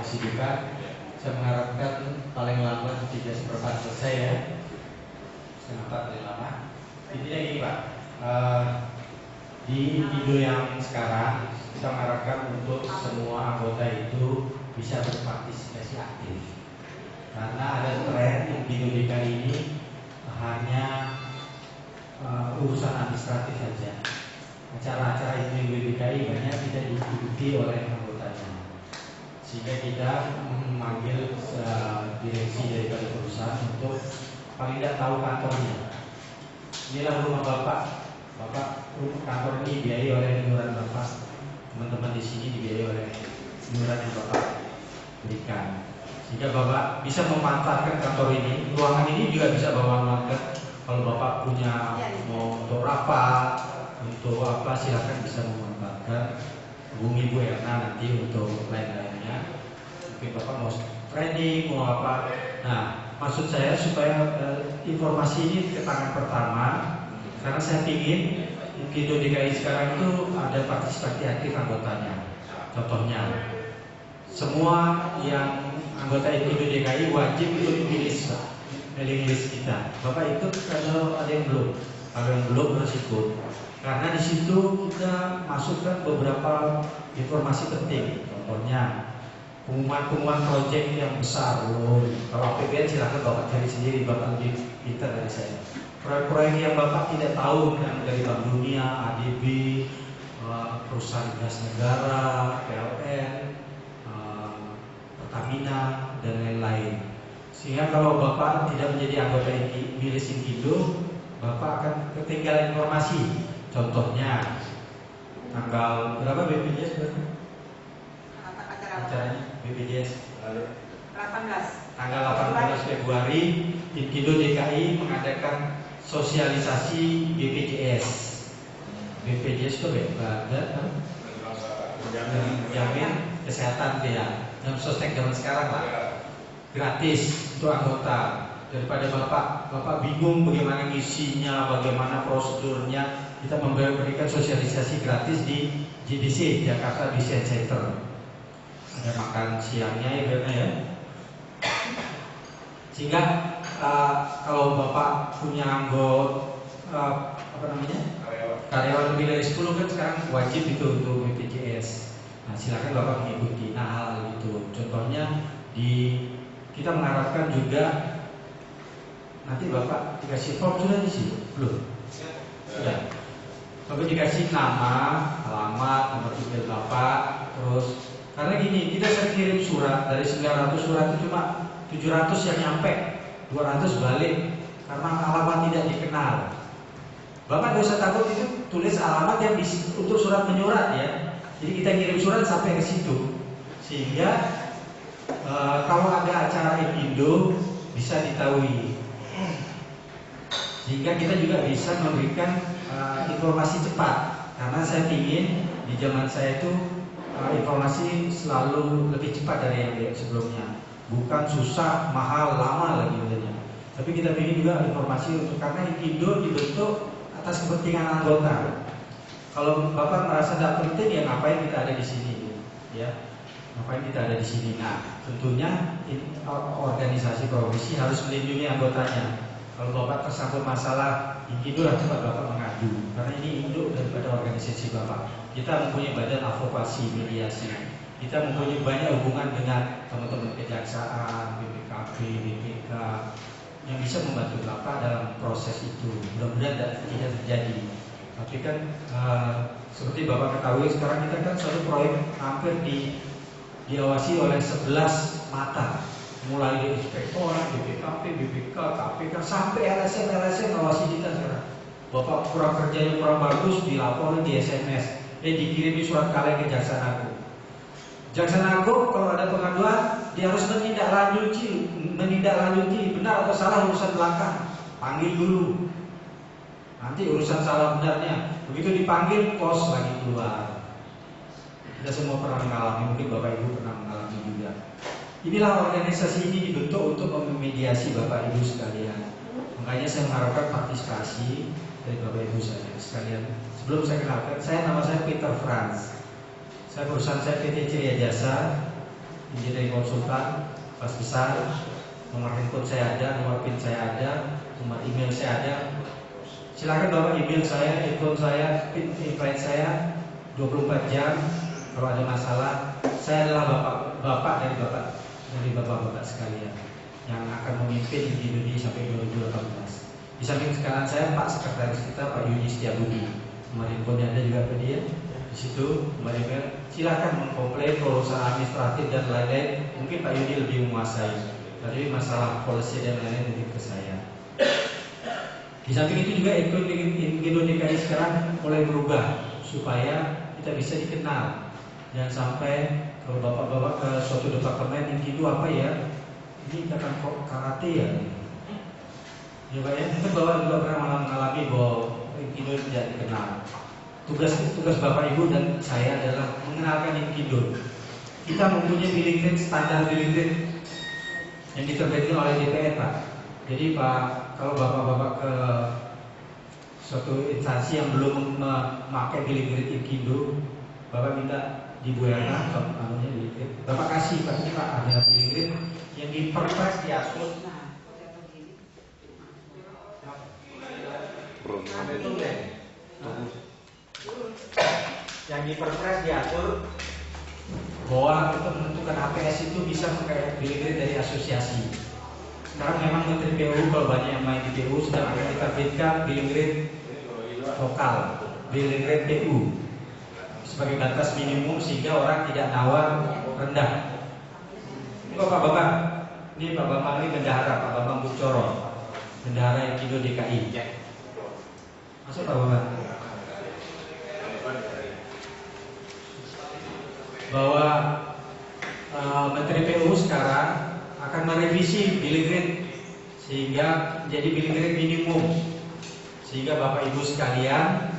kesibukan. Saya mengharapkan paling lambat 3/4 selesai ya. 3/4 paling lama. Intinya gini Pak, di video yang sekarang kita mengharapkan untuk semua anggota itu bisa berpartisipasi aktif. Karena ada tren video DKI ini hanya urusan administratif saja. Acara-acara itu DKI banyak tidak diikuti oleh anggotanya. Sehingga kita memanggil direksi daripada perusahaan untuk paling tidak tahu kantornya. Inilah rumah Bapak. Rumah kantor ini dibiayai oleh iuran Bapak. Teman-teman di sini dibiayai oleh iuran yang Bapak berikan. Sehingga Bapak bisa memanfaatkan kantor ini. Ruangan ini juga bisa Bapak manfaatkan. Kalau Bapak punya mau untuk rapat, untuk apa silakan bisa memanfaatkan. Hubungi Bu Erna nanti untuk lain-lainnya. Mungkin Bapak mau training, mau apa. Nah, maksud saya supaya informasi ini ke tangan pertama. Karena saya ingin Indo DKI sekarang itu ada partisipasi aktif anggotanya. Contohnya, semua yang anggota Indo DKI wajib ikut mailing list kita. Bapak ikut kalau ada yang belum. Kalau yang belum harus ikut. Karena di situ kita masukkan beberapa informasi penting. Contohnya pengumuman proyek yang besar. Kalau APBN silahkan Bapak cari sendiri, Bapak lebih pintar dari saya. Proyek-proyek yang Bapak tidak tahu yang dari Bank Dunia, ADB, perusahaan gas negara, PLN, Pertamina dan lain-lain. Sehingga kalau Bapak tidak menjadi anggota milik Inkindo, Bapak akan ketinggalan informasi. Contohnya tanggal berapa BPJS berarti? Acaranya BPJS 18. Tanggal 18 Februari Inkindo DKI mengadakan sosialisasi BPJS. BPJS itu jamin kesehatan ya. Dalam sostek zaman sekarang lah. Gratis untuk anggota. Daripada Bapak bingung bagaimana ngisinya, bagaimana prosedurnya, kita memberikan sosialisasi gratis di JDC Jakarta Design Center. Ada makan siangnya ya. Sehingga kalau Bapak punya anggota karyawan lebih dari 10 kan sekarang wajib itu untuk BPJS. Nah, silakan Bapak mengikuti hal itu. Contohnya kita mengharapkan juga nanti Bapak dikasih form sudah di sini belum? Sudah. Bapak dikasih nama, alamat, nomor email Bapak, terus karena gini, kita sering kirim surat dari 900 surat itu cuma 700 yang nyampe, 200 balik karena alamat tidak dikenal. Bapak tidak usah takut itu tulis alamat yang untuk surat menyurat ya. Jadi kita kirim surat sampai ke situ, sehingga kalau ada acara Indo bisa diketahui. Sehingga kita juga bisa memberikan informasi cepat. Karena saya ingin di zaman saya itu informasi selalu lebih cepat dari yang sebelumnya. Bukan susah, mahal, lama lagi adanya. Tapi kita ingin juga informasi untuk karena Indo dibentuk atas kepentingan anggota. Kalau Bapak merasa tidak penting ya ngapain kita ada di sini, ya? Ngapain kita ada di sini? Nah, tentunya organisasi profesi harus melindungi anggotanya. Kalau Bapak tersangkut masalah Indo lah coba Bapak mengadu. Karena ini induk daripada organisasi Bapak. Kita mempunyai badan advokasi mediasi. Kita mempunyai banyak hubungan dengan teman-teman kejaksaan, BPKB, BPK yang bisa membantu Bapak dalam proses itu. Mudah-mudahan tidak terjadi. Tapi kan seperti Bapak ketahui sekarang kita kan satu proyek hampir diawasi oleh 11 mata. Mulai dari inspektorat, BPKP, BPK, KPK sampai LSM ngawasi kita sekarang. Bapak kurang kerjanya kurang bagus, dilaporin di SMS, dikirimi surat kalian ke Jaksa Agung. Jaksa Agung kalau ada pengaduan dia harus menindaklanjuti benar atau salah urusan belakang. Panggil dulu. Nanti urusan salah benarnya. Begitu dipanggil pos lagi keluar. Kita semua pernah mengalami, mungkin Bapak Ibu pernah mengalami juga. Inilah organisasi ini dibentuk untuk memediasi Bapak Ibu sekalian. Makanya saya mengharapkan partisipasi dari Bapak Ibu sekalian. Sebelum saya kenalkan, nama saya Peter Franz. Perusahaan saya PT Ceria Jasa. engineering konsultan, pas besar. Nomor handphone saya ada, nomor PIN saya ada, nomor email saya ada. Silakan Bapak email saya, handphone saya, PIN invite saya 24 jam. Kalau ada masalah, saya adalah bapak dari bapak sekalian yang akan memimpin Indonesia sampai 2018. Di samping sekarang saya Pak Sekretaris kita Pak Yudi Setiabudi. Nomor handphone ada juga ke dia. Di situ nomor email. Silakan mengkomplain urusan administratif dan lain-lain. Mungkin Pak Yudi lebih menguasai. Tapi masalah policy dan lain-lain lebih ke saya. Di samping itu juga Indonesia DKI sekarang mulai berubah supaya kita bisa dikenal. Jangan sampai kalau bapak-bapak ke suatu departemen itu apa ya? Ini akan karate ya. Ya Pak ya, mungkin bapak juga pernah mengalami bahwa Indo tidak dikenal. Tugas Bapak Ibu dan saya adalah mengenalkan Indo. Kita mempunyai billing rate, standar billing rate yang diterbitkan oleh DPR Pak. Jadi Pak, kalau bapak-bapak ke suatu instansi yang belum memakai billing rate Indo, Bapak minta di Bu Erna, Bapak kasih Pak, ini Pak ada billing rate yang di perpres diatur. Yang di perpres diatur bahwa untuk menentukan APS itu bisa pakai billing rate dari asosiasi. Sekarang memang Menteri PU kalau banyak yang main di PU sedang akan diterbitkan billing rate lokal, billing rate PU sebagai batas minimum sehingga orang tidak nawar rendah. Ini Bapak-bapak, ini Pak Bambang ini bendahara, Pak Bambang Bucoro, bendahara yang Indo DKI. Masuk Pak Bambang. Bahwa Menteri PU sekarang akan merevisi billing rate sehingga menjadi billing rate minimum, sehingga Bapak Ibu sekalian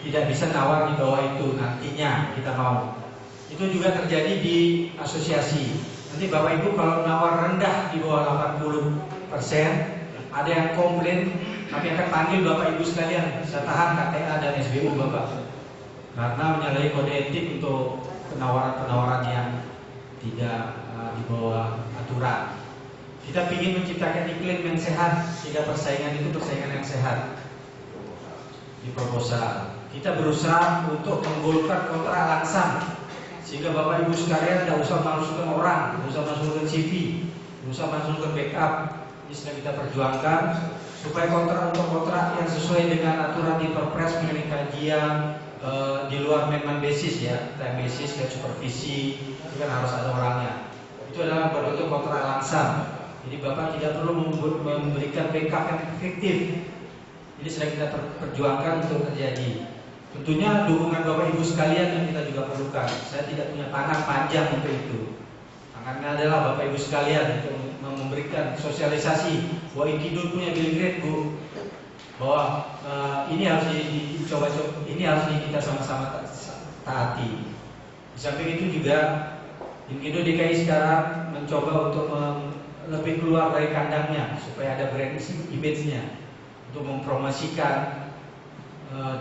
tidak bisa nawar di bawah itu nantinya kita mau. Itu juga terjadi di asosiasi. Nanti Bapak Ibu kalau nawar rendah di bawah 80%, ada yang komplain, kami akan panggil Bapak Ibu sekalian. Saya tahan KTA dan SBU Bapak karena menyalahi kode etik untuk penawaran-penawaran yang tidak di bawah aturan. Kita ingin menciptakan iklim yang sehat sehingga persaingan itu persaingan yang sehat di proposal. Kita berusaha untuk menggolkan kontrak langsam sehingga Bapak Ibu sekalian tidak usah masukkan orang, tidak usah masukkan CV, tidak usah masukkan backup. Ini sedang kita perjuangkan supaya kontrak yang sesuai dengan aturan di Perpres mengenai kajian di luar memang basis ya, time basis dan supervisi itu kan harus ada orangnya. Itu adalah berbentuk kontrak langsam. Jadi Bapak tidak perlu memberikan backup yang efektif. Ini sedang kita perjuangkan untuk terjadi. Tentunya dukungan Bapak Ibu sekalian yang kita juga perlukan. Saya tidak punya tangan panjang untuk itu. Tangannya adalah Bapak Ibu sekalian untuk memberikan sosialisasi bahwa Indo punya billing rate Bu, bahwa ini harus dicoba-coba, ini harus kita sama-sama taati. Di samping itu juga Indo DKI sekarang mencoba untuk lebih keluar dari kandangnya supaya ada brand image-nya untuk mempromosikan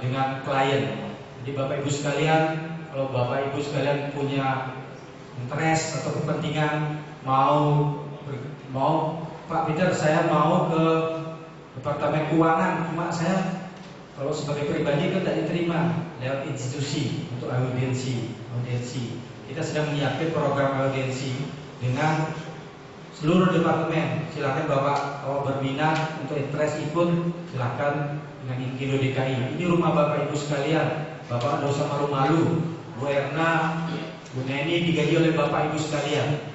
dengan klien. Jadi Bapak Ibu sekalian, kalau Bapak Ibu sekalian punya interest atau kepentingan mau Pak Peter saya mau ke Departemen Keuangan, cuma saya kalau sebagai pribadi kan tidak diterima lewat institusi untuk audiensi. Kita sedang menyiapkan program audiensi dengan seluruh departemen. Silakan Bapak kalau berminat untuk interest ikut, silakan dengan Indo DKI. Ini rumah Bapak Ibu sekalian. Bapak tidak usah malu-malu. Bu Erna, Bu Neni digaji oleh Bapak Ibu sekalian.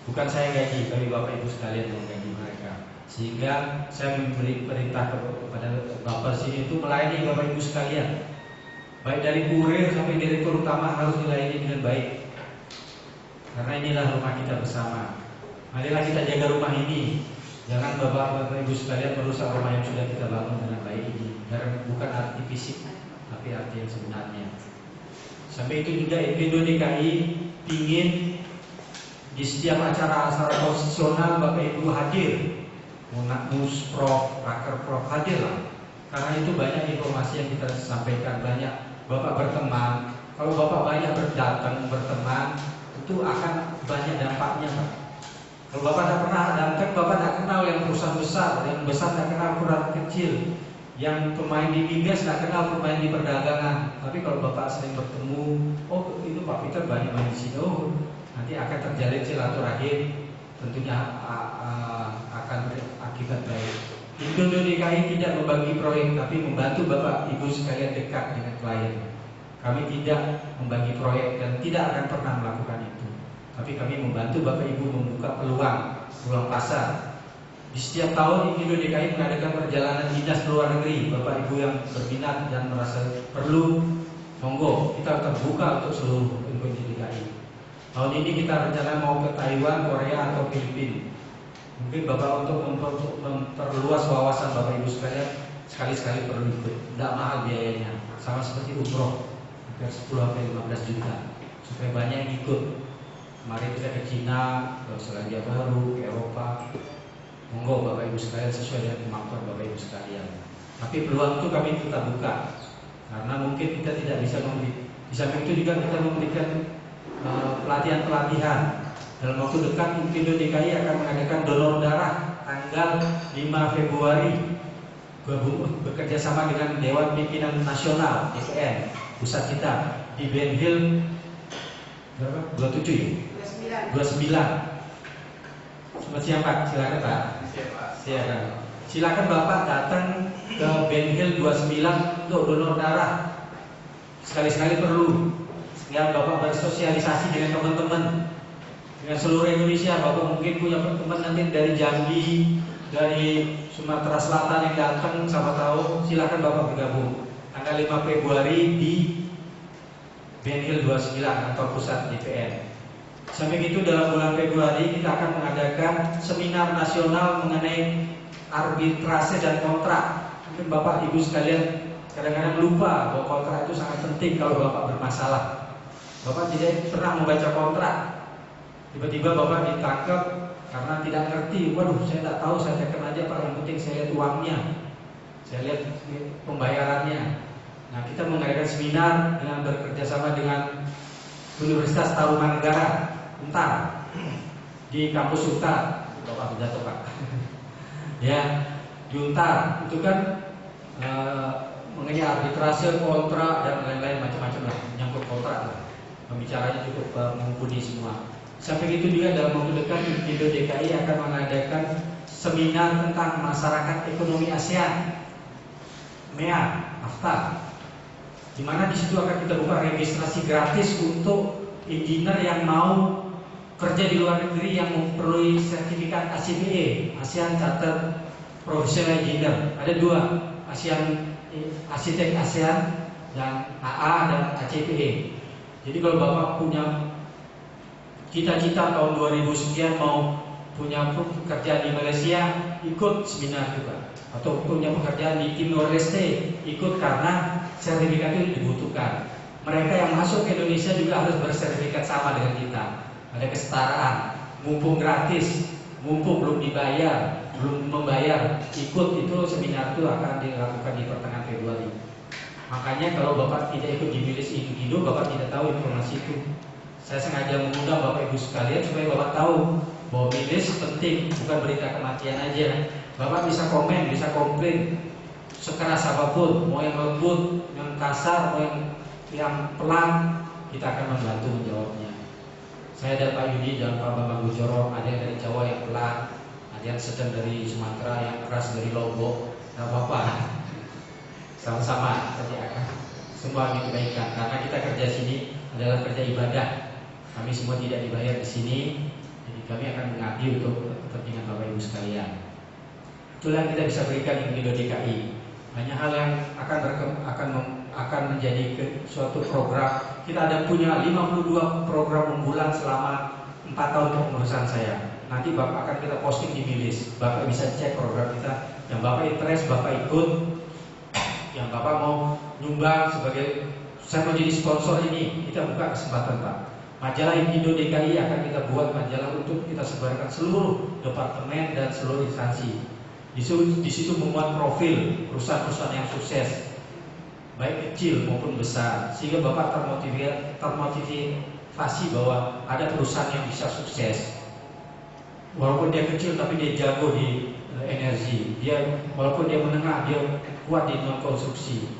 Bukan saya gaji, tapi Bapak Ibu sekalian yang gaji mereka. Sehingga saya memberi perintah kepada Bapak sini itu melayani Bapak Ibu sekalian. Baik dari kurir sampai direktur utama harus dilayani dengan baik. Karena inilah rumah kita bersama. Marilah kita jaga rumah ini. Jangan Bapak Ibu sekalian merusak rumah yang sudah kita bangun dengan baik ini. Karena bukan arti fisik, tapi arti yang sebenarnya. Sampai itu juga Indo DKI ingin di setiap acara-acara konstitusional Bapak Ibu hadir. Munakmus, Prof, Raker Prof hadir lah. Karena itu banyak informasi yang kita sampaikan, banyak Bapak berteman. Kalau Bapak banyak berdatang berteman, itu akan banyak dampaknya, Pak. Kalau Bapak tidak pernah, dan kan Bapak tidak kenal yang perusahaan besar, yang besar tidak kenal perusahaan kecil, yang pemain di migas tidak kenal pemain di perdagangan. Tapi kalau Bapak sering bertemu, oh itu Pak Peter banyak main di sini, oh nanti akan terjalin silaturahim, tentunya akan berakibat baik. Indo DKI tidak membagi proyek, tapi membantu Bapak Ibu sekalian dekat dengan klien. Kami tidak membagi proyek dan tidak akan pernah melakukan itu. Tapi kami membantu Bapak Ibu membuka peluang pasar. Di setiap tahun Indo DKI mengadakan perjalanan dinas ke luar negeri. Bapak Ibu yang berminat dan merasa perlu, monggo, kita terbuka untuk seluruh Indo DKI. Tahun ini kita rencana mau ke Taiwan, Korea atau Filipina. Mungkin Bapak untuk memperluas wawasan Bapak Ibu sekalian, sekali-sekali perlu ikut. Tidak mahal biayanya, sama seperti umroh, hampir 10-15 juta, supaya banyak yang ikut. Mari kita ke Cina, ke Selandia Baru, ke Eropa. Monggo Bapak Ibu sekalian sesuai dengan kemampuan Bapak Ibu sekalian. Tapi peluang itu kami tetap buka, karena mungkin kita tidak bisa memberi. Di samping itu juga kita memberikan pelatihan-pelatihan. Dalam waktu dekat Indo DKI akan mengadakan donor darah tanggal 5 Februari bekerja sama dengan Dewan Pimpinan Nasional DPN pusat kita di Ben Hill berapa? 27 ya? 29. Selamat siang Pak, silakan Pak. Silakan. Silakan Bapak datang ke Ben Hill 29 untuk donor darah. Sekali-sekali perlu. Sehingga Bapak bersosialisasi dengan teman-teman, dengan seluruh Indonesia. Bapak mungkin punya teman nanti dari Jambi, dari Sumatera Selatan yang datang, sama tahu, silakan Bapak bergabung. Tanggal 5 Februari di Ben Hill 29 atau pusat DPN. Sampai itu dalam bulan Februari kita akan mengadakan seminar nasional mengenai arbitrase dan kontrak. Mungkin Bapak Ibu sekalian kadang-kadang lupa bahwa kontrak itu sangat penting kalau Bapak bermasalah. Bapak tidak pernah membaca kontrak, tiba-tiba Bapak ditangkap karena tidak ngerti. Waduh, saya tidak tahu, saya tekan aja Pak, yang penting saya lihat uangnya, saya lihat pembayarannya. Nah, kita mengadakan seminar dengan bekerjasama dengan Universitas Tarumanegara Untar di kampus Untar. Bapak jatuh Pak. Ya, di Untar itu kan mengenai arbitrase, kontrak dan lain-lain macam-macam lah, menyangkut kontrak lah. Pembicaranya cukup mumpuni semua. Sampai itu juga dalam waktu dekat Indo DKI akan mengadakan seminar tentang masyarakat ekonomi ASEAN, MEA, AFTA, di mana di situ akan kita buka registrasi gratis untuk engineer yang mau kerja di luar negeri yang memperoleh sertifikat ACPE, ASEAN Chartered Professional Engineer. Ada dua, Arsitek ASEAN dan AA dan ACPE. Jadi kalau Bapak punya cita-cita tahun 2009 mau punya pekerjaan di Malaysia, ikut seminar juga. Atau punya pekerjaan di Timor Leste, ikut karena sertifikat itu dibutuhkan. Mereka yang masuk ke Indonesia juga harus bersertifikat sama dengan kita. Ada kesetaraan, mumpung gratis, mumpung belum dibayar, belum membayar, ikut itu seminar itu akan dilakukan di pertengahan Februari. Makanya kalau Bapak tidak ikut di Milis Indo, Bapak tidak tahu informasi itu. Saya sengaja mengundang Bapak Ibu sekalian supaya Bapak tahu bahwa Milis penting, bukan berita kematian aja. Bapak bisa komen, bisa komplain sekeras apapun, mau yang lembut, yang kasar, mau yang pelan, kita akan membantu menjawabnya. Saya dan Pak Yudi dan Pak Bambang Bujoro, ada yang dari Jawa yang pelan, ada yang sedang dari Sumatera, yang keras dari Lombok, tidak apa-apa. Sama-sama kerjakan semua demi kebaikan, karena kita kerja sini adalah kerja ibadah. Kami semua tidak dibayar di sini, jadi kami akan mengabdi untuk kepentingan Bapak Ibu sekalian. Itulah yang kita bisa berikan di Indo DKI. Banyak hal yang akan menjadi suatu program. Kita ada punya 52 program unggulan selama 4 tahun kepengurusan saya. Nanti Bapak akan kita posting di Milis. Bapak bisa cek program kita. Yang Bapak interest, Bapak ikut. Yang Bapak mau nyumbang sebagai, saya mau jadi sponsor ini, kita buka kesempatan Pak. Majalah Indo DKI akan kita buat majalah untuk kita sebarkan seluruh departemen dan seluruh instansi. Di situ memuat profil perusahaan-perusahaan yang sukses, baik kecil maupun besar, sehingga Bapak termotivasi motivasi bahwa ada perusahaan yang bisa sukses. Walaupun dia kecil tapi dia jago di energi. Walaupun dia menengah, dia kuat di non konstruksi.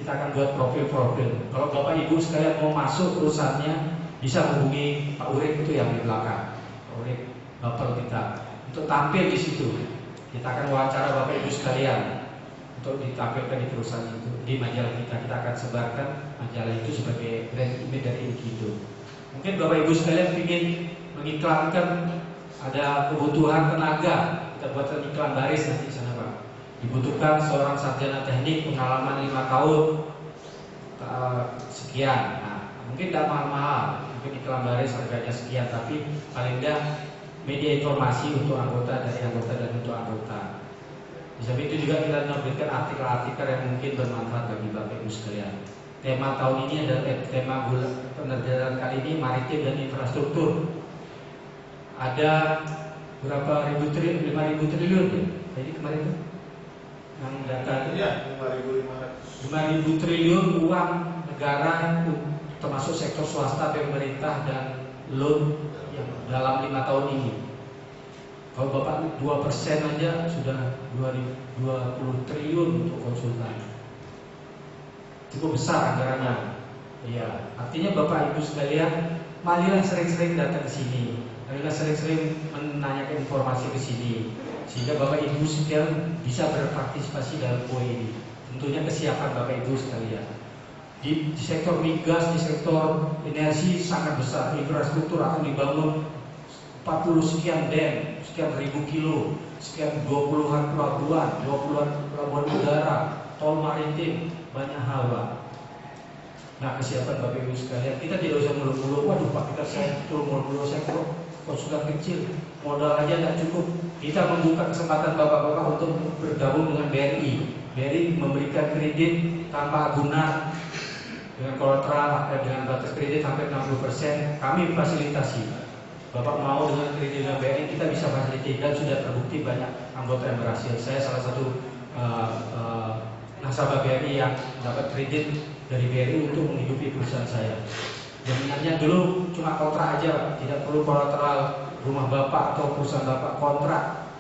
Kita akan buat profil-profil. Kalau Bapak Ibu sekalian mau masuk perusahaannya, bisa hubungi Pak Urik itu yang di belakang. Pak Urik Bapak kita untuk tampil di situ. Kita akan wawancara Bapak Ibu sekalian untuk ditampilkan di perusahaan itu, di majalah kita. Kita akan sebarkan majalah itu sebagai brand image dari Inkido. Mungkin Bapak Ibu sekalian ingin mengiklankan, ada kebutuhan tenaga, kita buatkan iklan baris nanti di sana Pak. Dibutuhkan seorang sarjana teknik pengalaman 5 tahun sekian. Nah, mungkin tidak mahal-mahal, mungkin iklan baris harganya sekian, tapi paling tidak media informasi untuk anggota, dari anggota dan untuk anggota. Di samping itu juga kita menerbitkan artikel-artikel yang mungkin bermanfaat bagi Bapak Ibu sekalian. Tema tahun ini adalah tema penerbitan kali ini maritim dan infrastruktur. Ada berapa ribu triliun? 5.000 triliun ya? Jadi kemarin itu yang data itu ya 5.500 triliun uang negara termasuk sektor swasta, pemerintah dan loan yang dalam 5 tahun ini. Kalau Bapak 2% aja sudah 20 triliun untuk konsultan. Cukup besar anggarannya. Iya, artinya Bapak Ibu sekalian, marilah sering-sering datang ke sini. Marilah sering-sering menanyakan informasi ke sini, sehingga Bapak Ibu sekalian bisa berpartisipasi dalam kue ini. Tentunya kesiapan Bapak Ibu sekalian. Di sektor migas, di sektor energi sangat besar. Infrastruktur akan dibangun 40 sekian dam, sekian ribu kilo, sekian 20-an pelabuhan, 20-an pelabuhan udara, tol maritim, banyak hal Pak. Nah, kesiapan Bapak Ibu sekalian, kita tidak usah mulu-mulu, waduh Pak, saya mulu-mulu, saya sudah kecil, modal aja tidak cukup. Kita membuka kesempatan Bapak-Bapak untuk bergabung dengan BRI. BRI memberikan kredit tanpa agunan dengan kolateral, dengan batas kredit sampai 60%. Kami fasilitasi. Bapak mau dengan kredit dengan BRI, kita bisa fasilitasi, dan sudah terbukti banyak anggota yang berhasil. Saya salah satu nasabah BRI yang dapat kredit dari BRI untuk menghidupi perusahaan saya. Jaminannya dulu cuma kontrak aja, tidak perlu kolateral rumah Bapak atau perusahaan Bapak, kontrak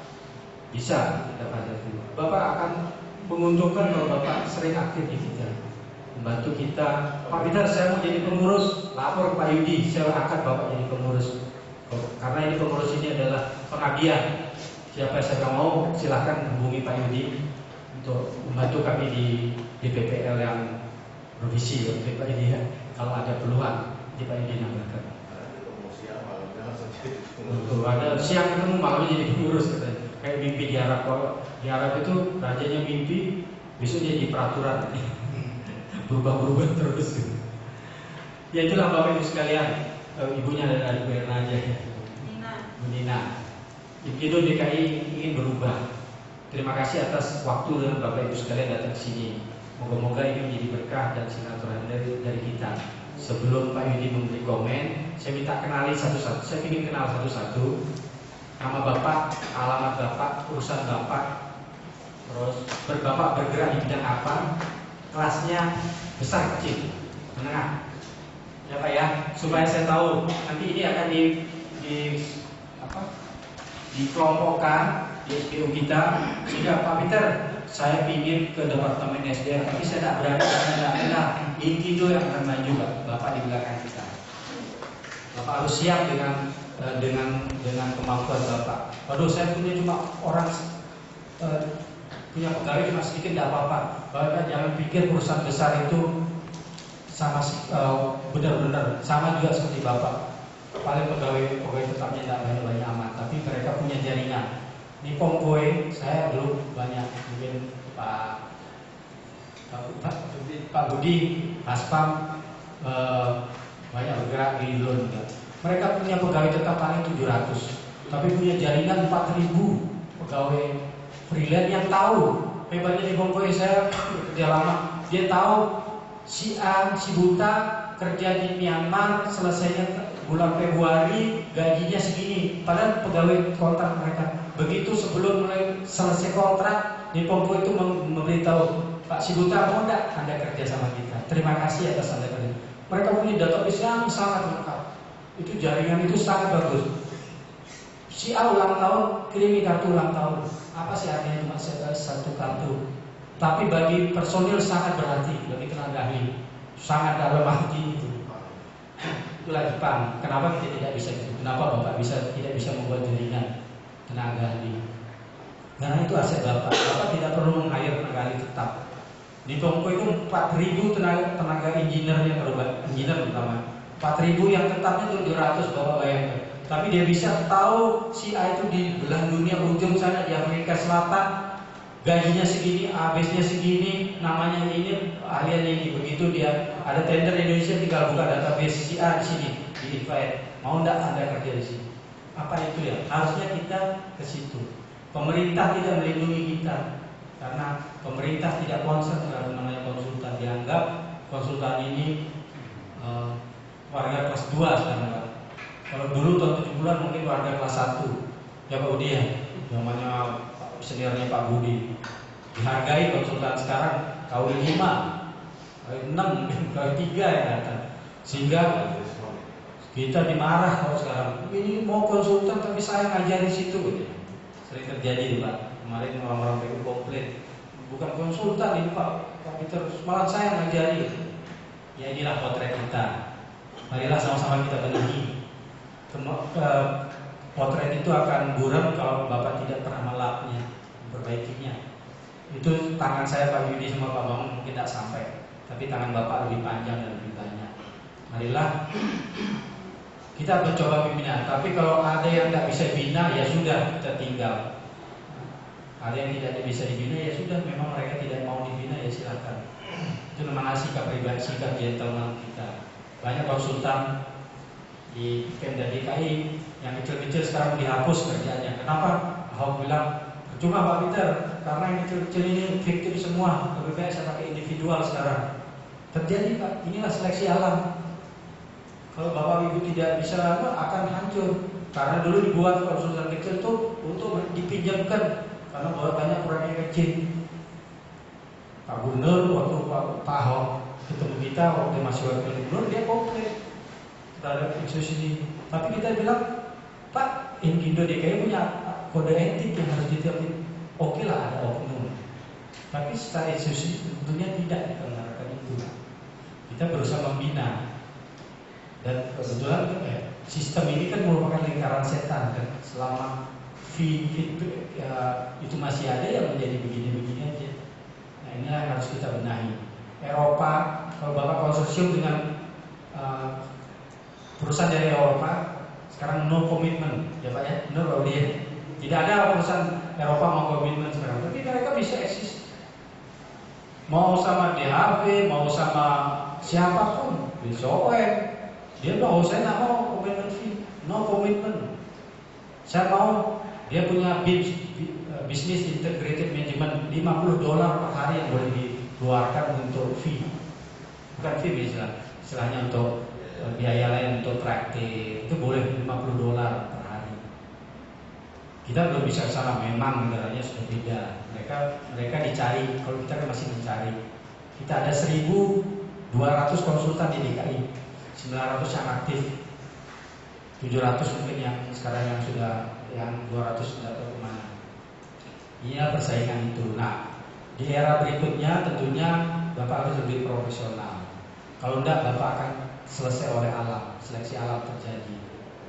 bisa kita fasilitasi. Bapak akan menguntungkan kalau Bapak sering aktif di kita, membantu kita. Pak Peter, saya mau jadi pengurus, lapor Pak Yudi, saya angkat Bapak jadi pengurus. Karena ini pengurus ini adalah pengabdian. Siapa yang mau silahkan hubungi Pak Yudi untuk membantu kami di DPPL yang provisi ya, Pak Yudi ya. Kalau ada keluhan, di Pak Yudi nambahkan. Ada siang ketemu malamnya jadi pengurus katanya. Kayak mimpi di Arab. Kalau di Arab itu rajanya mimpi, besok jadi peraturan. Berubah-berubah terus. Ya itulah Bapak Ibu sekalian. Ibunya ada adik Berna aja ya. Bu Nina. Inkido DKI ingin berubah. Terima kasih atas waktu dan Bapak Ibu sekalian datang ke sini. Moga-moga ini menjadi berkah dan silaturahmi dari kita. Sebelum Pak Yudi memberi komen, saya minta kenali satu-satu. Saya ingin kenal satu-satu. Nama Bapak, alamat Bapak, urusan Bapak, terus Bapak bergerak di bidang apa, kelasnya besar kecil, menengah. Ya Pak ya, supaya saya tahu nanti ini akan dikelompokkan di SPU kita, sehingga Pak Peter, saya ingin ke departemen SDM, tapi saya tidak berani karena tidak kenal. Inkido yang akan maju Bapak di belakang kita. Bapak harus siap dengan kemampuan Bapak. Waduh, saya punya cuma punya pegawai cuma sedikit, tidak apa-apa. Bapak jangan pikir perusahaan besar itu sama benar-benar sama juga seperti Bapak. Paling pegawai tetapnya tidak banyak-banyak amat, tapi mereka punya jaringan. Nippon Koe, saya dulu banyak, mungkin Pak Budi, Aspam banyak bergerak di loan juga. Mereka punya pegawai tetap paling 700, tapi punya jaringan 4.000 pegawai freelance yang tahu. Hebatnya Nippon Koe, saya kerja lama, dia tahu si A, si Buta kerja di Myanmar, selesainya bulan Februari, gajinya segini. Padahal pegawai kontrak mereka. Begitu sebelum mulai selesai kontrak, Nippon Koe itu memberitahu, Pak si Buta mau tidak Anda kerja sama kita? Terima kasih atas Anda kerja. Mereka punya database yang sangat lengkap. Itu jaringan itu sangat bagus. Si A ulang tahun, kirimi kartu ulang tahun. Apa sih artinya cuma satu kartu? Tapi bagi personil sangat berarti, bagi tenaga ahli sangat dalam arti itu. Itulah Jepang. Kenapa kita tidak bisa gitu? Kenapa Bapak tidak bisa membuat jaringan tenaga ahli? Karena itu aset Bapak. Bapak tidak perlu meng-hire tenaga ahli tetap. Di Tongko itu 4.000 tenaga engineer yang engineer pertama. 4.000 yang tetapnya 700 Bapak bayangkan. Tapi dia bisa tahu si A itu di belahan dunia ujung sana di Amerika Selatan, gajinya segini, habisnya segini, namanya ini, ahliannya ini. Begitu dia ada tender Indonesia, tinggal buka database si A di sini, di invite. Mau ndak Anda kerja di sini? Apa itu ya? Harusnya kita ke situ. Pemerintah tidak melindungi kita karena pemerintah tidak concern terhadap namanya konsultan. Dianggap konsultan ini warga kelas 2 sekarang. Kalau dulu tahun 70-an mungkin warga kelas 1. Ya Pak Budi ya, namanya seniornya Pak Budi. Dihargai konsultan sekarang kawin 5, kawin 6, kawin 3 yang datang. Sehingga kita dimarah kalau sekarang. Ini mau konsultan tapi saya ngajar di situ. Sering terjadi Pak. Kemarin orang-orang PU komplain. Bukan konsultan ini Pak Peter, malah saya ngajari. Ya inilah potret kita. Marilah sama-sama kita benahi. Potret itu akan buram kalau Bapak tidak pernah melapnya, memperbaikinya. Itu tangan saya Pak Yudi sama Pak Bang mungkin tidak sampai, tapi tangan Bapak lebih panjang dan lebih banyak. Marilah kita mencoba pembinaan. Tapi kalau ada yang tidak bisa bina, ya sudah kita tinggal. Ada yang tidak bisa dibina, ya sudah. Memang mereka tidak mau dibina, ya silakan. Itu memang sikap pribadi, sikap gentleman kita. Banyak konsultan di Pemda DKI yang kecil-kecil sekarang dihapus kerjanya. Kenapa? Ahok bilang percuma Pak Peter, karena yang kecil-kecil ini fiktif semua. Lebih baik saya pakai individual sekarang. Terjadi Pak, inilah seleksi alam. Kalau Bapak Ibu tidak bisa akan hancur. Karena dulu dibuat konsultan kecil itu untuk dipinjamkan karena banyak proyeknya kecil. Pak Gubernur waktu Pak Ahok ketemu kita waktu masih wakil gubernur, dia komplain terhadap institusi ini. Tapi kita bilang, Pak, Ingindo DKI punya kode etik yang harus diterapin. Oke lah ada oknum. Tapi secara institusi tentunya tidak dikeluarkan itu. Kita berusaha membina. Dan kebetulan sistem ini kan merupakan lingkaran setan kan. Selama feedback itu masih ada yang menjadi begini-begini aja. Nah inilah yang harus kita benahi. Eropa, kalau Bapak konsorsium dengan perusahaan dari Eropa, sekarang no commitment, ya Pak ya, benar Pak Udi ya. Tidak ada perusahaan Eropa mau komitmen sekarang, tapi mereka bisa eksis. Mau sama DHB, mau sama siapapun, BSOE, dia bilang, oh saya nggak mau komitmen fee, no commitment. Saya mau dia punya business integrated management, $50 per hari yang boleh dikeluarkan untuk fee, bukan fee istilahnya untuk biaya lain untuk praktik itu boleh $50 per hari. Kita belum bisa ke sana, memang negaranya sudah beda. Mereka dicari, kalau kita kan masih mencari. Kita ada 1.200 konsultan di DKI, 900 yang aktif, 700 mungkin yang sekarang yang sudah, yang 200 sudah tahu kemana. Iya persaingan itu. Nah di era berikutnya tentunya Bapak harus lebih profesional. Kalau enggak Bapak akan selesai oleh alam, seleksi alam terjadi.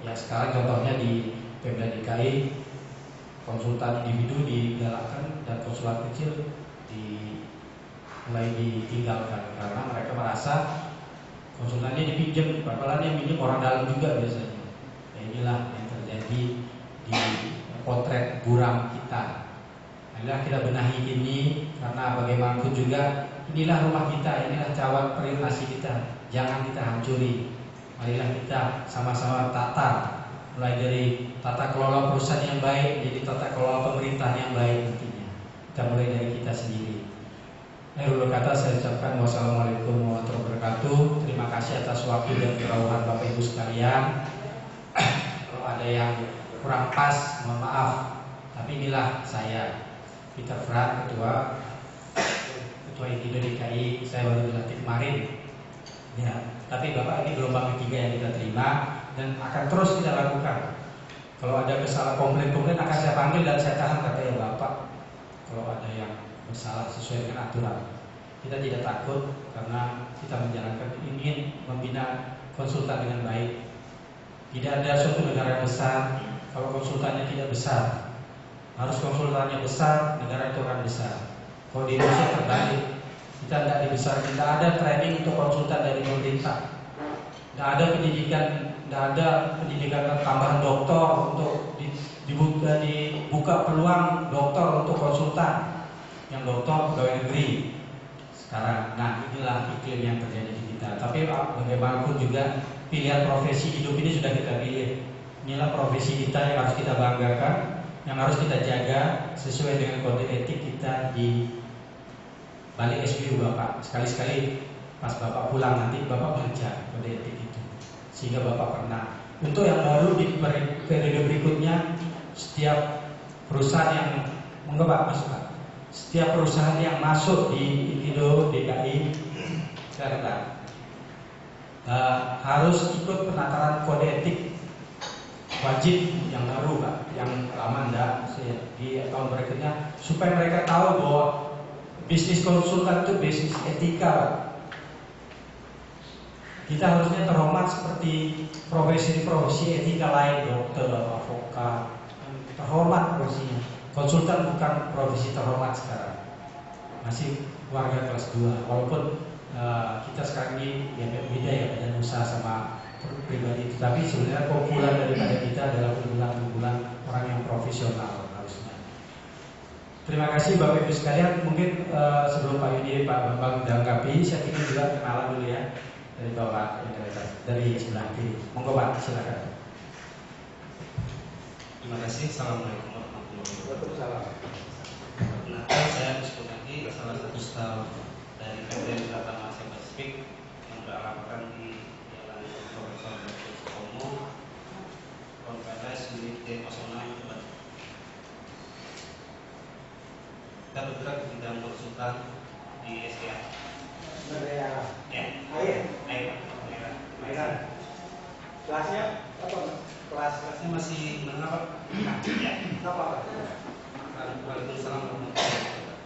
Ya sekarang contohnya di Pemda DKI konsultan individu digalakkan dan konsulat kecil mulai ditinggalkan karena mereka merasa konsultannya dipinjam, padahal yang minjem orang dalam juga biasanya. Ya, inilah yang terjadi di potret buram kita. Inilah kita benahi ini karena bagaimanapun juga inilah rumah kita, inilah cawan privasi kita. Jangan kita hancuri. Marilah kita sama-sama tata, mulai dari tata kelola perusahaan yang baik, jadi tata kelola pemerintahan yang baik nantinya. Kita mulai dari kita sendiri. Akhirul kata saya ucapkan wassalamualaikum warahmatullahi wabarakatuh. Terima kasih atas waktu dan kerawahan Bapak Ibu sekalian. Kalau ada yang kurang pas, mohon maaf. Tapi inilah saya, Peter Fran, Ketua Ingindo DKI. Saya baru dilantik kemarin. Ya, tapi Bapak ini gelombang ketiga yang kita terima dan akan terus kita lakukan. Kalau ada kesalahan komplain akan saya panggil dan saya tahan, katanya Bapak. Kalau ada yang bersalah sesuai dengan aturan, kita tidak takut karena kita menjalankan, ingin membina konsultan dengan baik. Tidak ada suatu negara yang besar kalau konsultannya tidak besar. Harus konsultannya besar, negara itu akan besar. Kalau di Indonesia terbalik, kita tidak dibesarkan, tidak ada training untuk konsultan dari pemerintah, tidak ada pendidikan tambahan doktor untuk dibuka peluang doktor untuk konsultan yang doktor pegawai negeri sekarang. Nah, inilah iklim yang terjadi di kita. Tapi bagaimanapun juga pilihan profesi hidup ini sudah kita pilih. Inilah profesi kita yang harus kita banggakan, yang harus kita jaga sesuai dengan kode etik kita di balik SBU Bapak. Sekali-sekali pas Bapak pulang nanti Bapak baca kode etik itu, sehingga Bapak pernah. Untuk yang baru di periode berikutnya, setiap perusahaan yang setiap perusahaan yang masuk di Indo DKI Jakarta harus ikut penataran kode etik wajib, yang baru Pak, yang lama enggak, di tahun berikutnya, supaya mereka tahu bahwa bisnis konsultan itu bisnis etika Pak. Kita harusnya terhormat seperti profesi-profesi etika lain, dokter, avokat, terhormat profesinya. Konsultan bukan profesi terhormat sekarang, masih warga kelas 2. Walaupun kita sekarang ini ya beda ya, badan usaha sama pribadi, tapi sebenarnya kumpulan daripada kita adalah kumpulan orang yang profesional harusnya. Terima kasih Bapak Ibu sekalian. Mungkin sebelum Pak Yudi, Pak Bambang menanggapi, saya ingin juga kenalan dulu ya dari Bapak dari sebelah kiri. Monggo Pak, silakan. Terima kasih. Assalamualaikum warahmatullahi wabarakatuh. Waalaikumsalam. Perkenalkan, saya Pusponadi, salah satu staf dari PT Pratama Asia Pasifik yang beralamatkan di Jalan Profesor Dr. Sutomo, Konferensi Unit D06 Tebet. Kita bergerak di bidang konsultan di SDA. Ya. Air. Kelasnya apa? Kelasnya masih menengah Pak? Ya. Apa? Waalaikumsalam warahmatullahi wabarakatuh.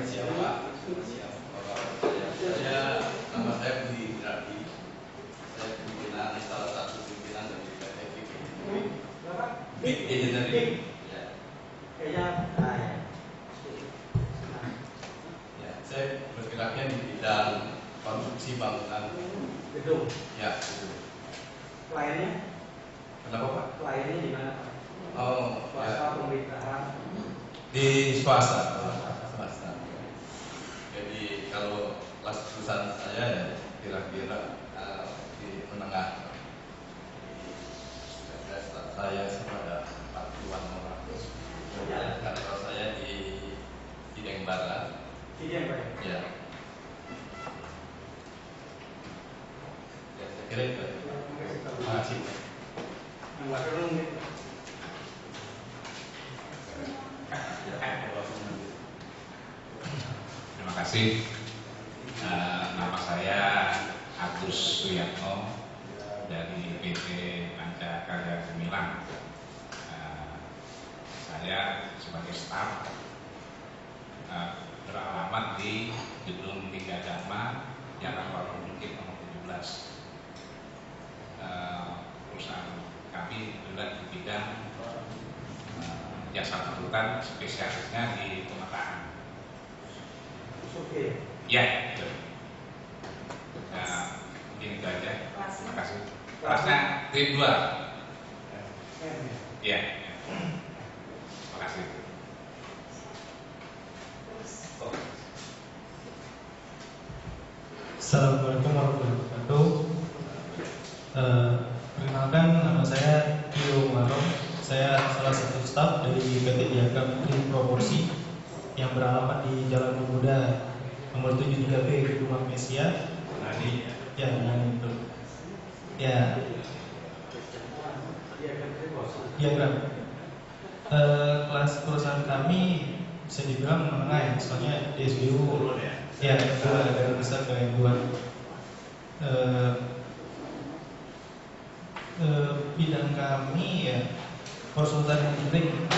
Siap Pak. Siap Bapak. Saya nama saya Budi Rabi. Saya pimpinan, salah satu pimpinan dari PT Big Engineering. Ya. Kayaknya Ya, saya bergeraknya di bidang konstruksi bangunan. gedung. Ya, itu. Kliennya? Kenapa Pak? Kliennya di mana Pak? Oh, Swasta, ya. pemerintahan. Di swasta. Jadi kalau kelas perusahaan saya ya kira-kira di menengah. Saya pada 40-an orang. Kantor saya di Cideng Barat. Cideng Pak. Ya. Ya, saya kira itu. Terima kasih. Terima kasih. Nama saya Agus Suyatno dari PT Pancakarya Gemilang. Saya sebagai staf beralamat di Gedung Tiga Dharma, Jalan Warung Bukit nomor 17. Perusahaan kami juga di bidang jasa konsultan, spesialisnya di pemetaan. Oke. Ya, betul. Nah, mungkin itu aja. Terima kasih. Kelasnya grade 2. Ya. Terima kasih. Assalamualaikum warahmatullahi wabarakatuh. Perkenalkan, nama saya Tio Marong. Saya salah satu staf dari PT Piagam Tim Proporsi yang beralamat di Jalan Pemuda nomor 73B Gedung Magnesia. Ya, itu. Ya. Piagam. Kelas perusahaan kami bisa dibilang menengah ya, soalnya di SBU ya, itu ada besar ke yang dua. bidang kami ya konsultan engineering.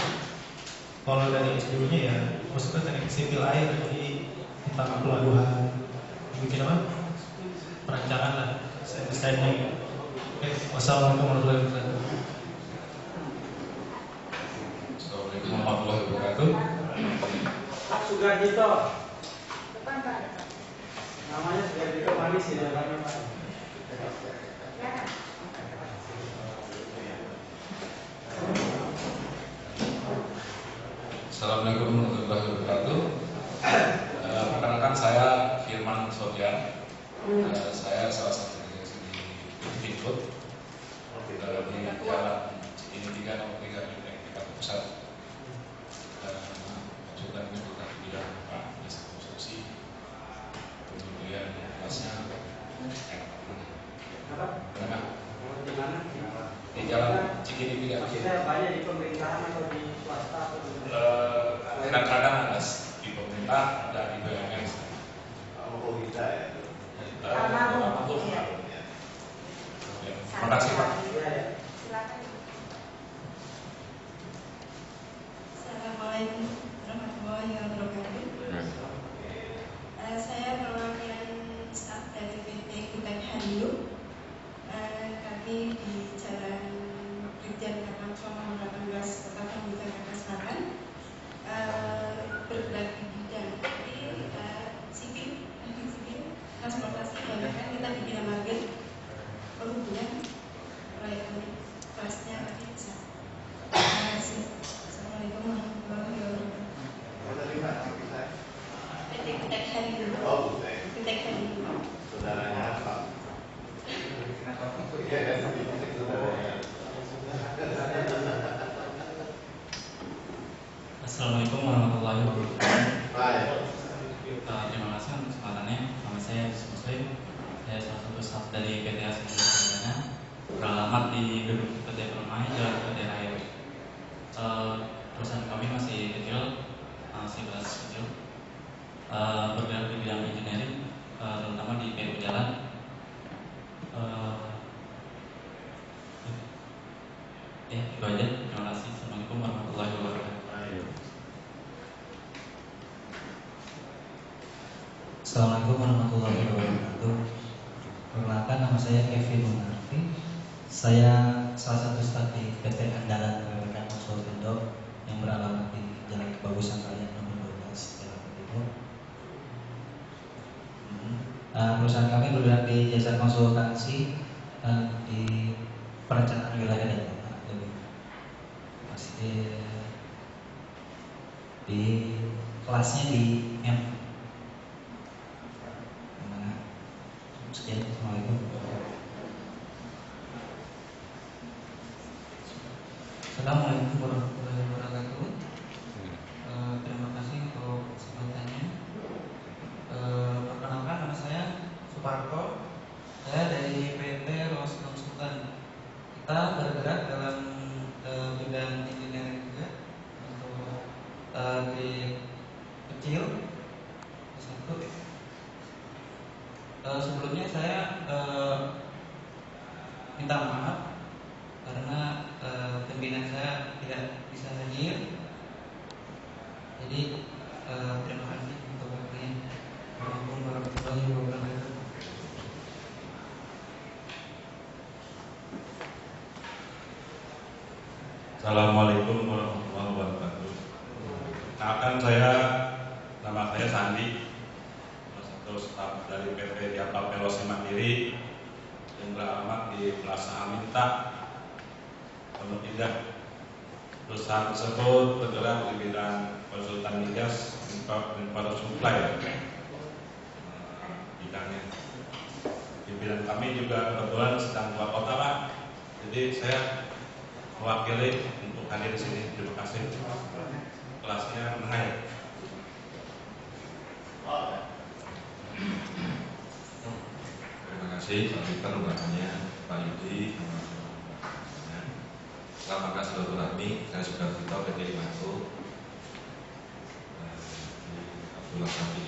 Kalau dari SDU-nya ya konsultan teknik sipil air, jadi tentang pelabuhan, bikin apa? Perancangan lah, desainnya. Oke, wassalamualaikum warahmatullahi wabarakatuh. Assalamualaikum warahmatullahi wabarakatuh. Pak Sugardito. Depan Pak. Namanya Sugardito manis di dalamnya Pak. Ya. Assalamualaikum warahmatullahi wabarakatuh. Perkenalkan saya Firman Sofyan. Saya salah satu delegasi di Bintut di Jalan Cikini 3 nomor 3 di Jakarta Pusat. Konsultan ini bukan bidang jasa konstruksi. Kemudian kelasnya Apa? menengah Di mana? di Jalan Cikini 3. Maksudnya banyak di pemerintahan atau di swasta atau di Kadang-kadang ada di pemerintah, ada di BUMN. Oh kita ya. Almarhum. Iya. Terima kasih Pak. ya. Silakan. Assalamualaikum warahmatullahi wabarakatuh. Saya perwakilan staf dari PT Kutek Hariu. Kami di Jalan Brigjen Kapal nomor 18 Kota Bumi Jakarta Selatan. Bergerak di bidang sipil, transportasi, dan kan kita di bidang market, perhubungan, proyek kelasnya nanti bisa. Terima kasih. Assalamualaikum warahmatullahi wabarakatuh. PT Kutek Hariu. Oh bukan. Kutek Hariu. Saudaranya apa? Assalamualaikum warahmatullahi wabarakatuh. Baik. Terima kasih untuk kesempatannya. Nama saya Yusuf Muslim. Saya salah satu staf dari PT Asing Perdana, beralamat di gedung PT Permai, Jalan PT Raya. Perusahaan kami masih kecil, masih kelas kecil. Bergerak di bidang engineering, terutama di PU jalan. Ya, itu aja. Terima kasih. Assalamualaikum warahmatullahi wabarakatuh. Assalamualaikum warahmatullahi wabarakatuh. Perkenalkan, nama saya Kevin Munarfi. Saya salah satu staf di PT Andalan PPK Konsultindo yang beralamat di Jalan Kebagusan Raya nomor 12 Jakarta Timur. Perusahaan kami bergerak di jasa konsultansi di perencanaan wilayah dan kota. Masih di kelasnya di M. Sekian, Assalamualaikum. Assalamualaikum warahmatullahi wabarakatuh. Terima kasih untuk kesempatannya. Perkenalkan, nama saya Suparto. Saya dari PT Ros Konsultan. Kita bergerak dalam bidang engineering juga untuk di kecil. Satu. Sebelumnya saya minta maaf karena pimpinan saya tidak bisa hadir. Jadi terima kasih untuk waktunya. Assalamualaikum warahmatullahi wabarakatuh. Assalamualaikum warahmatullahi wabarakatuh. Nama saya Sandi, staf dari PT Diapal Pelosi Mandiri yang beralamat di Plaza Aminta nomor 3. Perusahaan tersebut bergerak di bidang konsultan migas dan power supply. Bidangnya di bidang kami juga kebetulan sedang keluar kota Pak, jadi saya mewakili untuk hadir di sini. Terima kasih. Kelasnya menengah. Terima kasih Pak Victor undangannya, Pak Yudi. Selamat kasih silaturahmi. Saya sudah beritahu PT Limanto di Abdullah Sapi.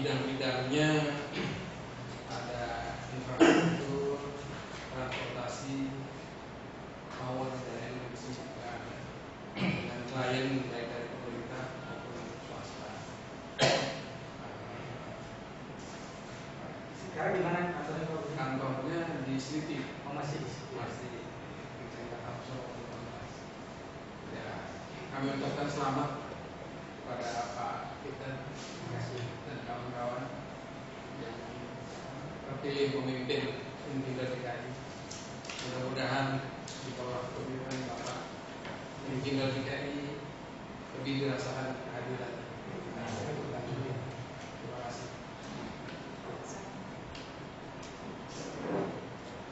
bidang-bidangnya ada infrastruktur, transportasi, power dan energi dengan klien baik dari pemerintah maupun swasta. Sekarang di mana kantornya Pak? Kantornya di Selipi. Oh, masih Masih di Jakarta Solo. Ya, kami ucapkan selamat kepada Pak Peter dan kawan-kawan yang terpilih memimpin Insinyur DKI. Mudah-mudahan di bawah kepemimpinan Bapak Insinyur DKI lebih dirasakan keadilan. Terima kasih.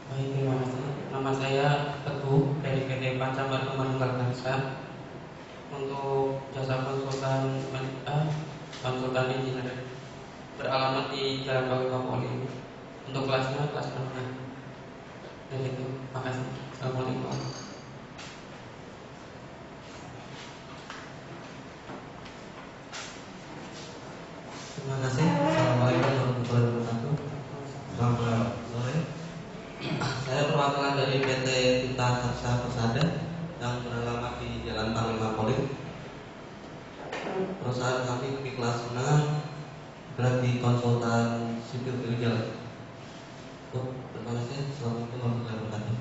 Baik, terima kasih. Nama saya Teguh dari PT Pancambar Manunggal Bangsa. Untuk jasa konsultan engineer beralamat di Jalan Bawi Kapolri. Untuk kelasnya kelas menengah. Dan itu, makasih. Assalamualaikum. Terima kasih. Assalamualaikum warahmatullahi wabarakatuh. Selamat sore. Saya perwakilan dari PT Tita Saksa Persada yang beralamat di Jalan Panglima Polim. Perusahaan kami di kelas menengah berada di konsultan sipil ilegal. Terima kasih. Assalamualaikum warahmatullahi wabarakatuh.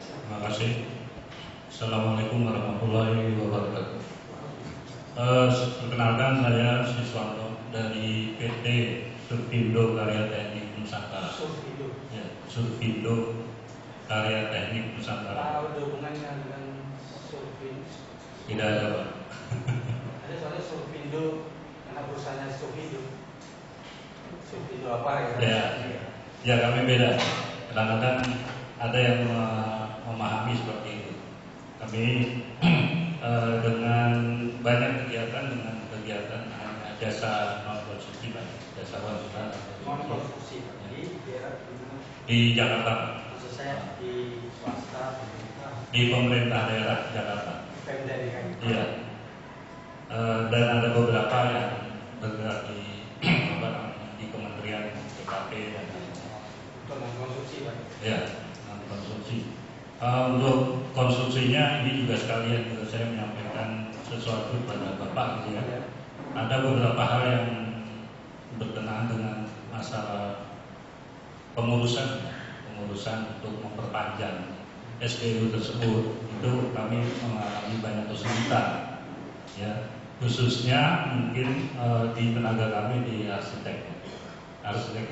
Terima kasih. Assalamualaikum warahmatullahi wabarakatuh. Perkenalkan, saya Siswanto dari PT Survindo Karya Teknik Nusantara. Ya, Survindo Karya Teknik Nusantara. Ada hubungannya dengan Survindo? Tidak ada, Pak. Ada soalnya Survindo, karena perusahaannya Survindo. Survindo apa ya? Ya kami beda. Kadang-kadang ada yang memahami seperti itu. Kami dengan banyak kegiatan jasa non konsumsi, jasa konsumen Non konsumsi di daerah di Jakarta. Maksud saya di swasta, Di pemerintah daerah Jakarta. Pemda DKI. Iya. Dan ada beberapa yang bergerak di di Kementerian PKP dan non konsumsi, Pak. ya non konsumsi. Untuk konsumsinya ini juga sekalian juga saya menyampaikan sesuatu kepada Bapak gitu ya. Ada beberapa hal yang berkenaan dengan masalah pengurusan untuk memperpanjang SPU tersebut. Itu kami mengalami banyak kesulitan ya, khususnya mungkin di tenaga kami di arsitek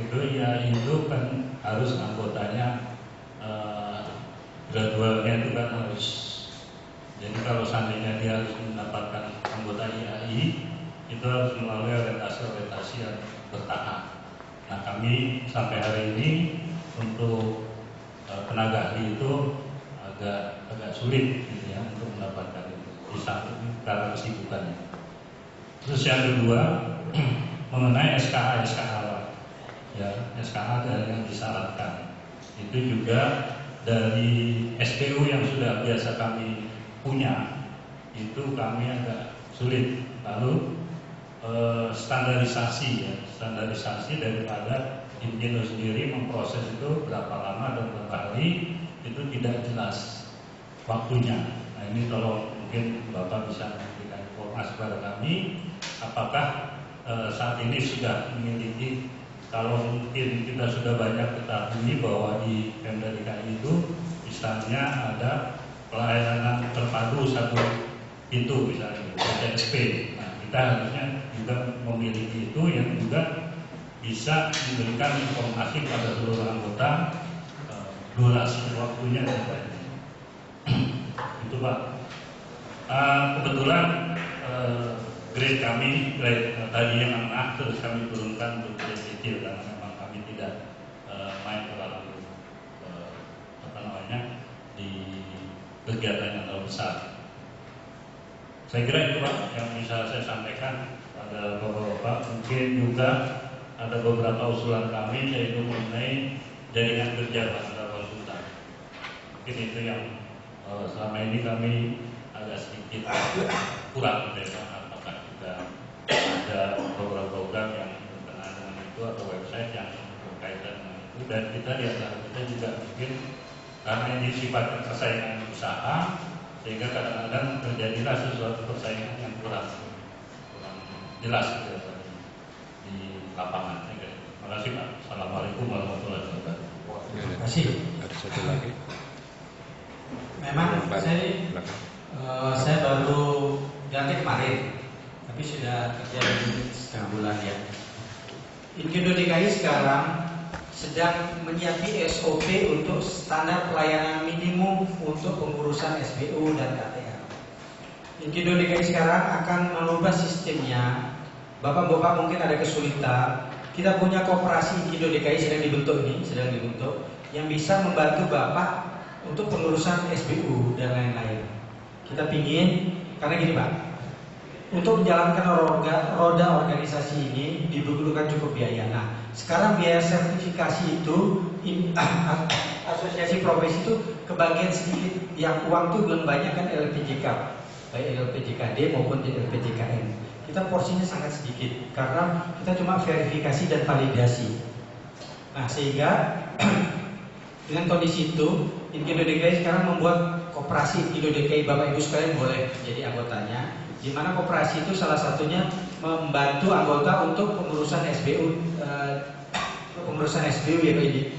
itu ya, itu kan harus anggotanya gradualnya itu kan harus, jadi kalau seandainya dia harus mendapatkan anggota IAI itu harus melalui orientasi yang bertahap. Nah, kami sampai hari ini untuk tenaga ahli itu agak sulit gitu ya untuk mendapatkan itu, di samping karena kesibukannya. Terus yang kedua mengenai SKA ya, SKA yang disyaratkan itu juga dari SPU yang sudah biasa kami punya itu kami agak sulit. Lalu standarisasi daripada insinyur sendiri memproses itu berapa lama dan berapa hari itu tidak jelas waktunya. Nah, ini kalau mungkin Bapak bisa memberikan informasi kepada kami, apakah saat ini sudah memiliki, kalau mungkin kita sudah banyak ketahui bahwa di Pemda DKI itu misalnya ada pelayanan terpadu satu pintu misalnya PTSP. Nah, kita harusnya juga memiliki itu yang juga bisa memberikan informasi kepada seluruh anggota durasi waktunya dan lain-lain. Itu Pak. Kebetulan grade kami, tadi yang menengah terus kami turunkan untuk grade kecil karena memang kami tidak main terlalu di kegiatan yang terlalu besar. Saya kira itu Pak yang bisa saya sampaikan pada Bapak-Bapak. Mungkin juga ada beberapa usulan kami yaitu mengenai jaringan kerja antara konsultan. Mungkin itu yang selama ini kami agak sedikit kurang, apakah kita ada program-program yang berkenaan dengan itu atau website yang berkaitan dengan itu, dan kita di antara kita juga mungkin karena ini sifatnya persaingan usaha sehingga kadang-kadang terjadilah sesuatu persaingan yang kurang jelas gitu ya, di lapangan. Terima kasih Pak. Assalamualaikum warahmatullahi wabarakatuh. Terima kasih. Ada satu lagi. Memang saya baru ganti kemarin, tapi sudah kerja di setengah bulan ya. Inkido DKI sekarang sedang menyiapkan SOP untuk standar pelayanan minimum untuk pengurusan SBU dan KTA. Inkido DKI sekarang akan mengubah sistemnya. Bapak-bapak mungkin ada kesulitan. Kita punya koperasi Inkido DKI sedang dibentuk yang bisa membantu Bapak untuk pengurusan SBU dan lain-lain. Kita pingin, karena gini Pak, untuk menjalankan roda organisasi ini dibutuhkan cukup biaya. Nah, sekarang biaya sertifikasi itu, asosiasi profesi itu kebagian sedikit. Yang uang itu belum banyak kan LPJK, baik LPJKD maupun LPJKN. Kita porsinya sangat sedikit karena kita cuma verifikasi dan validasi. Nah, sehingga dengan kondisi itu, Inkido DKI sekarang membuat koperasi Inkido DKI. Bapak Ibu sekalian boleh jadi anggotanya. Di mana koperasi itu salah satunya membantu anggota untuk pengurusan SBU, ya Pak Idi.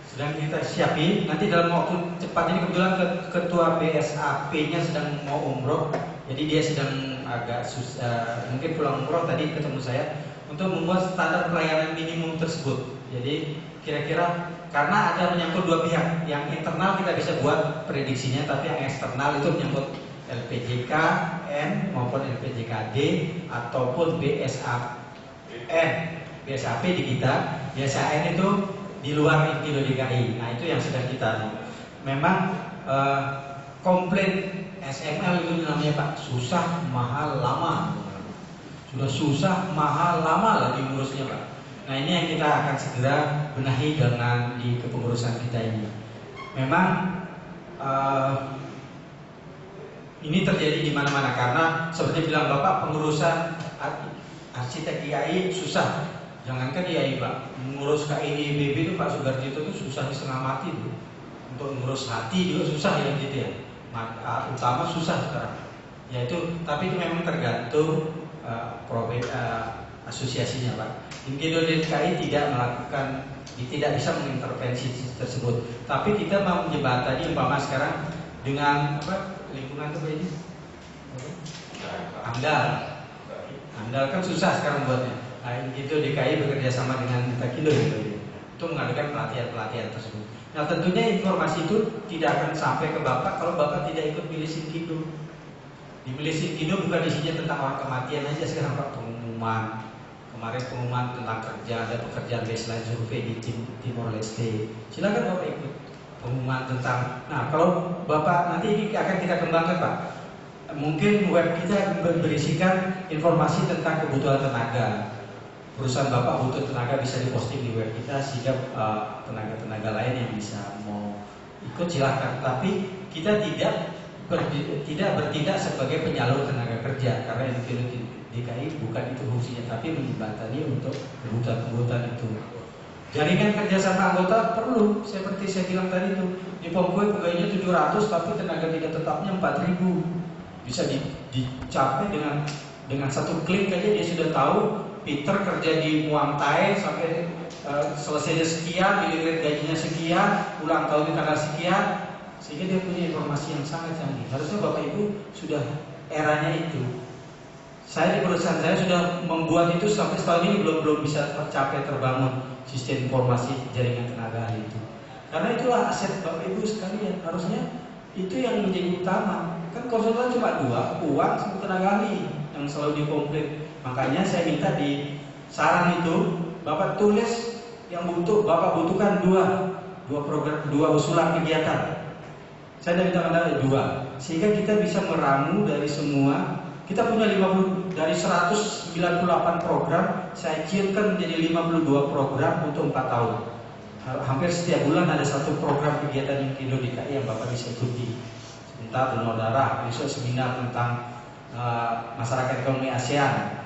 Sedang kita siapin. Nanti dalam waktu cepat ini kebetulan ketua BSAP-nya sedang mau umroh, jadi dia sedang agak susah, mungkin pulang umroh tadi ketemu saya untuk membuat standar pelayanan minimum tersebut. Jadi kira-kira karena ada menyangkut dua pihak, yang internal kita bisa buat prediksinya, tapi yang eksternal itu menyangkut LPJKN maupun LPJKD ataupun BSAP di kita. BSAN itu di luar Inkido DKI. Nah, itu yang sedang kita. Memang komplain SML itu namanya Pak, susah, mahal, lama. Sudah susah, mahal, lama lagi ngurusnya Pak. Nah, ini yang kita akan segera benahi dengan di kepengurusan kita ini. Memang ini terjadi di mana-mana karena seperti bilang Bapak, pengurusan arsitek IAI susah. Jangankan IAI Pak, mengurus KIBB itu Pak Sugarjito itu susah setengah mati tuh. Untuk mengurus hati juga susah ya gitu ya. Utama susah sekarang. Yaitu, tapi itu memang tergantung asosiasinya Pak. Inkido DKI tidak bisa mengintervensi tersebut. Tapi kita mau menjembatani umpama sekarang dengan lingkungan itu Pak ini. Andal kan susah sekarang buatnya. Nah, Inkido DKI bekerja sama dengan Takindo gitu, untuk mengadakan pelatihan tersebut. Nah, tentunya informasi itu tidak akan sampai ke Bapak kalau Bapak tidak ikut milih Sinkido. Di milih Sinkido bukan isinya tentang orang kematian aja sekarang Pak, pengumuman. Kemarin pengumuman tentang kerja, ada pekerjaan baseline survei di Timor Leste. Silakan Bapak ikut pengumuman tentang. Nah, kalau Bapak nanti ini akan kita kembangkan Pak. Mungkin web kita berisikan informasi tentang kebutuhan tenaga. Perusahaan Bapak butuh tenaga bisa diposting di web kita sehingga tenaga-tenaga lain yang bisa mau ikut silahkan. Tapi kita tidak bertindak sebagai penyalur tenaga kerja karena Inkido DKI bukan itu fungsinya, tapi menjembatani untuk kebutuhan itu. Jaringan kerjasama anggota perlu, seperti saya bilang tadi itu. Di Pompoe pegawainya 700, tapi tenaga tidak tetapnya 4.000. Bisa dicapai dengan satu klik aja dia sudah tahu. Peter kerja di Muang Thai sampai selesainya sekian, dilihat gajinya sekian, ulang tahun di tanggal sekian, sehingga dia punya informasi yang sangat canggih. Harusnya Bapak Ibu sudah eranya itu. Saya di perusahaan saya sudah membuat itu sampai setahun ini belum bisa tercapai, terbangun sistem informasi jaringan tenaga ahli itu. Karena itulah aset Bapak Ibu sekalian. Harusnya itu yang menjadi utama. Kan konsultan cuma dua, uang sama tenaga ahli yang selalu dikomplain. Makanya saya minta di saran itu Bapak tulis yang Bapak butuhkan dua usulan kegiatan. Saya minta Anda 2, sehingga kita bisa meramu dari semua. Kita punya 50 dari 198 program, saya kecilkan menjadi 52 program untuk 4 tahun. Hampir setiap bulan ada satu program kegiatan Inkido DKI yang Bapak bisa ikuti. Sebentar donor darah, besok seminar tentang masyarakat ekonomi ASEAN.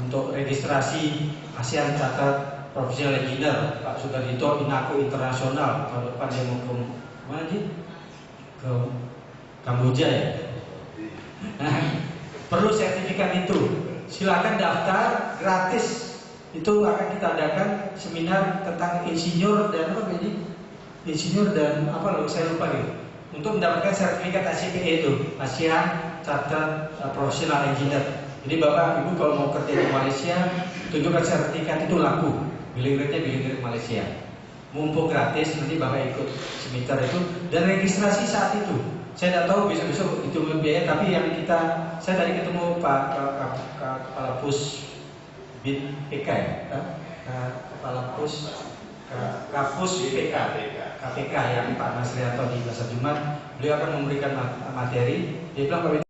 untuk registrasi ASEAN Catat Professional Engineer Pak Sugardito Inako Internasional. Tahun depan dia mau ke mana sih? Ke Kamboja ya. Nah, perlu sertifikat itu. Silakan daftar gratis. Itu akan kita adakan seminar tentang insinyur dan apa ini? Insinyur dan apa loh, saya lupa nih. Untuk mendapatkan sertifikat ACPE itu, ASEAN Catat Professional Engineer. Jadi Bapak Ibu kalau mau kerja di Malaysia, tunjukkan sertifikat itu laku. Billing rate-nya billing rate Malaysia. Mumpung gratis, nanti Bapak ikut seminar itu dan registrasi saat itu. Saya tidak tahu besok-besok itu biaya, tapi yang saya tadi ketemu Pak Kepala Pus Bin PK ya, Kepala Pus Kapus KPK yang Pak Nasrianto di Pasar Jumat, beliau akan memberikan materi. Dia bilang